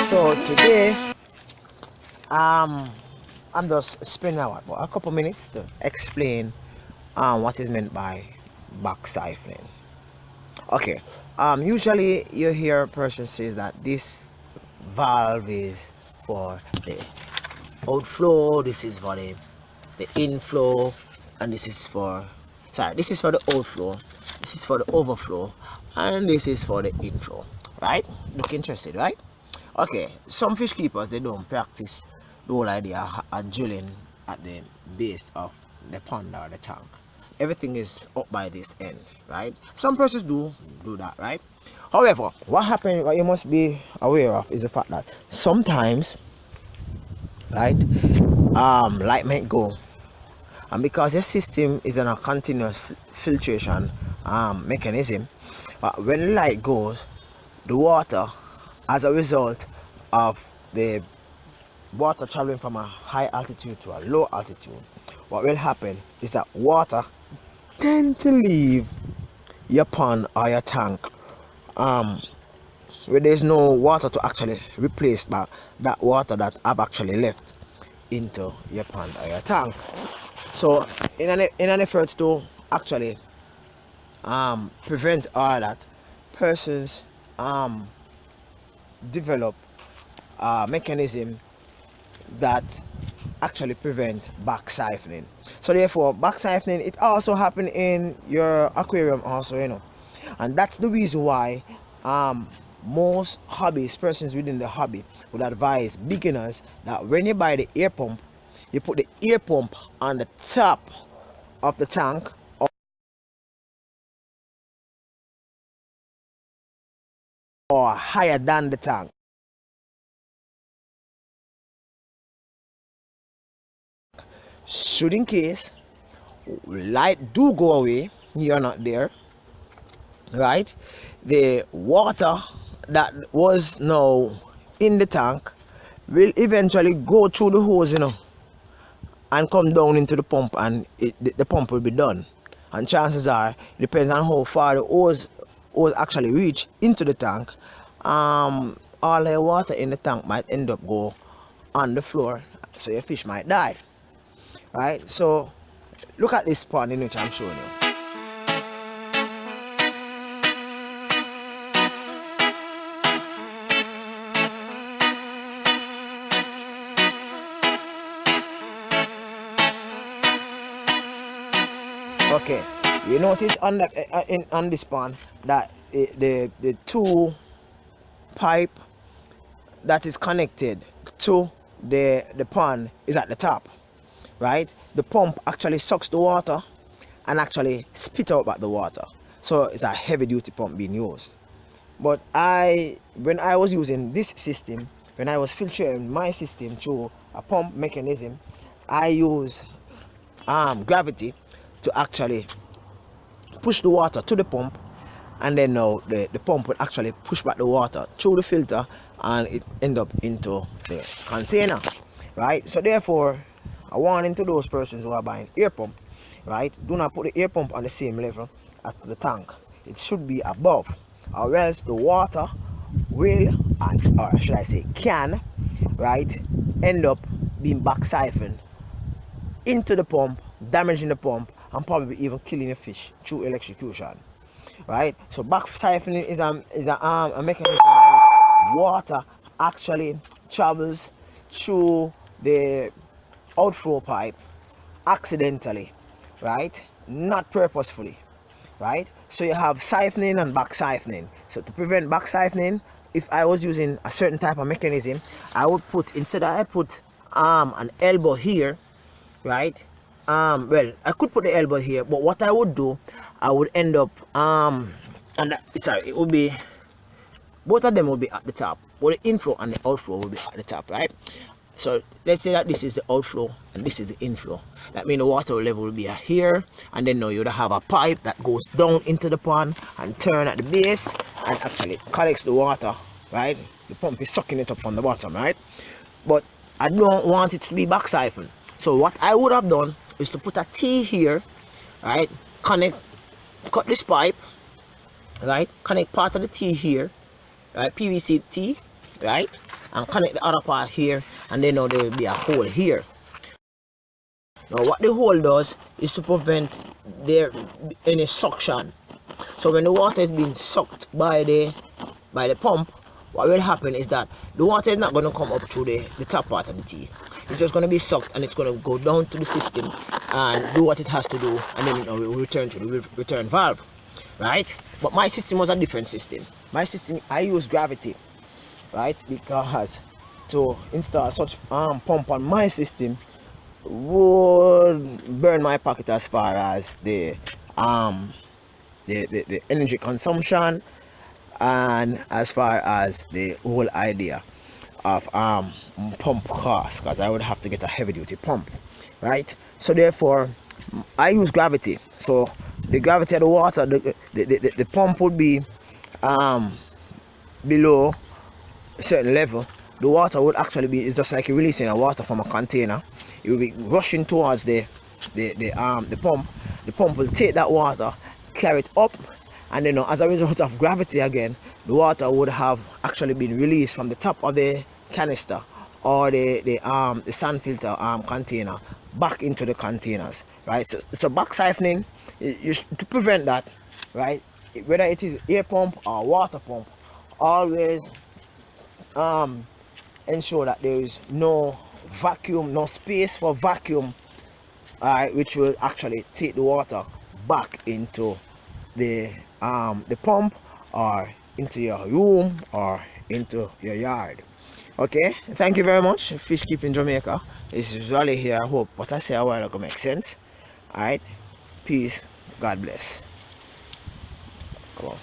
So today I'm just spending a couple minutes to explain what is meant by back siphoning. Okay, usually you hear a person say that this valve is for the outflow, this is for the inflow, and this is for the outflow, this is for the overflow, and this is for the inflow. Right? Look interested, right? Okay, some fish keepers, they don't practice the whole idea of drilling at the base of the pond or the tank. Everything is up by this end, right? Some persons do that, right? However, what you must be aware of is the fact that sometimes, right, light might go, and because your system is in a continuous filtration mechanism, when light goes, the water, as a result of the water traveling from a high altitude to a low altitude, what will happen is that water tend to leave your pond or your tank where there's no water to actually replace that water that have actually left into your pond or your tank. So in an effort to actually prevent all that, persons develop a mechanism that actually prevent back siphoning. So therefore, back siphoning, it also happen in your aquarium also, and that's the reason why most persons within the hobby would advise beginners that when you buy the air pump, you put the air pump on the top of the tank or higher than the tank. Should in case light do go away, you're not there, right? The water that was now in the tank will eventually go through the hose, and come down into the pump, and the pump will be done. And chances are, it depends on how far the hose actually reach into the tank, all the water in the tank might end up go on the floor, so your fish might die. Right? So look at this pond in which I'm showing you. Okay, you notice on this pond that the two pipe that is connected to the pond is at the top, right? The pump actually sucks the water and actually spit out back the water, so it's a heavy duty pump being used. But when I was using this system, when I was filtering my system through a pump mechanism, I use gravity to actually push the water to the pump, and then now the pump would actually push back the water through the filter and it end up into the container, right? So therefore, a warning to those persons who are buying air pump, right? Do not put the air pump on the same level as the tank. It should be above, or else the water will, or should I say can, right, end up being back siphoned into the pump, damaging the pump, and probably even killing a fish through electrocution, right? So back siphoning is a mechanism by which water actually travels through the outflow pipe accidentally, right? Not purposefully, right? So you have siphoning and back siphoning. So to prevent back siphoning, if I was using a certain type of mechanism, I would put, instead I put an elbow here, right? Well, I could put the elbow here, but what I would do, I would end up it would be, both of them will be at the top, but the inflow and the outflow will be at the top, right? So let's say that this is the outflow and this is the inflow. That means the water level will be here, and then now you would have a pipe that goes down into the pond and turn at the base and actually collects the water, right? The pump is sucking it up from the bottom, right? But I don't want it to be back siphoned. So what I would have done is to put a T here, right? Cut this pipe, right? Connect part of the T here, right? PVC T, right? and connect the other part here, and then now there will be a hole here. Now what the hole does is to prevent there any suction. So when the water is being sucked by the pump, what will happen is that the water is not going to come up through the top part of the tea. It's just going to be sucked, and it's going to go down to the system and do what it has to do, and then it will return to the return valve, right? But my system was a different system. My system, I use gravity, right? Because to install such pump on my system would burn my pocket as far as the energy consumption, and as far as the whole idea of pump cost, because I would have to get a heavy duty pump, right? So therefore I use gravity. So the gravity of the water, the pump would be below a certain level. The water would actually be, it's just like you're releasing a water from a container. It will be rushing towards the pump. The pump will take that water, carry it up, and then as a result of gravity again, the water would have actually been released from the top of the canister or the sand filter container back into the containers, right? So back siphoning, to prevent that, right, whether it is air pump or water pump, always ensure that there is no vacuum, no space for vacuum, which will actually take the water back into the pump or into your room or into your yard. Okay, thank you very much. Fish keeping Jamaica is usually here. I hope what I say a while ago makes sense. All right, peace, God bless. Cool.